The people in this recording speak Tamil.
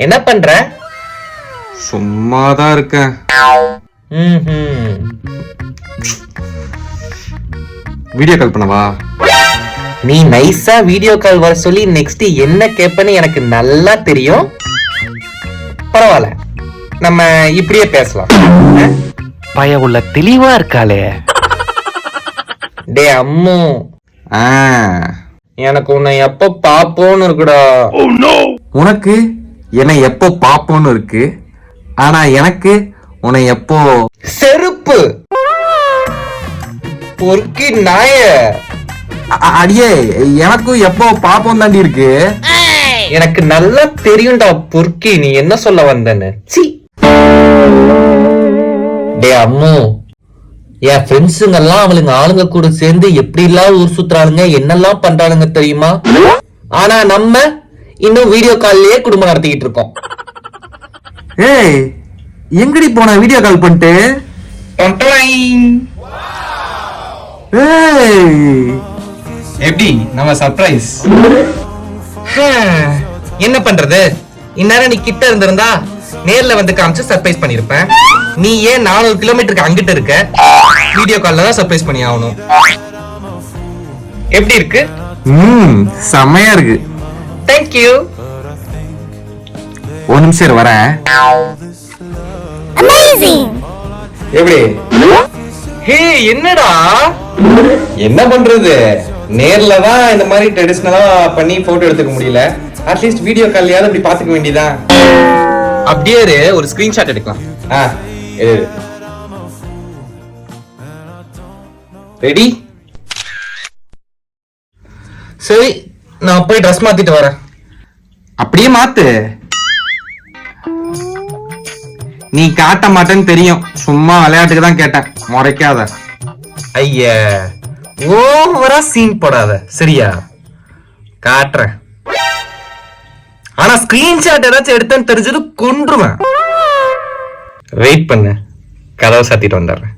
என்ன பண்ற? சும்மாதான் இருக்கேன். வீடியோ கால் பண்ணவா? நீ நைஸா வீடியோ கால் வர சொல்லி நெக்ஸ்ட் என்ன கேப்பன்னு எனக்கு நல்லா தெரியும். பரவாயில்ல, நம்ம இப்படியே பேசலாம். பய உள்ள தெளிவா இருக்காளே. டே அம்மு, எனக்கு உன்னை எப்ப பாப்போன்னு இருக்குடா. உனக்கு என்னை எப்போ பாப்போன்னு இருக்கு, ஆனா எனக்கு உன்னை எப்போ செருப்பு பொறுக்கி நாய. அடியே, எனக்கும் எப்போ பாப்போம் தாண்டி இருக்கு. எனக்கு நல்லா தெரியும்டா பொறுக்கி, நீ என்ன சொல்ல வந்தன்னு. டே அம்மு, என் ஃப்ரெண்ட்ஸுங்க எல்லாம் அவளுங்க ஆளுங்க கூட சேர்ந்து எப்படி எல்லாம் ஊர் சுத்துறாளுங்க, என்னெல்லாம் பண்றாளுங்க தெரியுமா? ஆனா நம்ம இன்னும் வீடியோ கால்லயே குடும்பம் நடத்திக்கிட்டு இருக்கோம். ஏய், எங்கடி போன வீடியோ கால் பண்ணிட்டு? எப்படி நம்ம சர்ப்ரைஸ்? என்ன பண்றது, இந்நேரம் நீ கிட்ட இருந்திருந்தா நேர்ல வந்து காமிச்சு சர்ப்ரைஸ் பண்ணிருப்பேன். நீ ஏன் 400 கிலோமீட்டருக்கு அங்கிட்ட இருக்க? வீடியோ கால்ல தான் சர்ப்ரைஸ் பண்ணி ஆகணும். எப்படி இருக்கு? செமையா இருக்கு. Thank you. ஒரு நிமிஷம் வரேன். எப்படி? ஹே, என்னடா என்ன பண்றது? நேர்ல தான் இந்த மாதிரி ட்ரெடிஷனலா பண்ணி போட்டோ எடுத்துக்க முடியல. அட்லீஸ்ட் வீடியோ கால்லையாவது அப்படி பாத்துக்க வேண்டியதான். அப்படியே ஒரு ஸ்கிரீன்ஷாட் எடுக்கலாம். ரெடி? சரி, நான் போய் ட்ரெஸ் மாத்திட்டு வரேன். அப்படியே மாத்து. நீ காட்ட மாட்டேன்னு தெரியும், சும்மா விளையாட்டுக்கு தான் கேட்டேன், முறைக்காத. ஐய, ஓவரா சீன் போடாத சரியா? காட்டுறேன். ஆனா ஸ்கிரீன்ஷாட் ஏதாச்சும் எடுத்தேன்னு தெரிஞ்சது கொன்றுவேன். வெயிட் பண்ணு, கதவை சாத்திட்டு வந்துடுறேன்.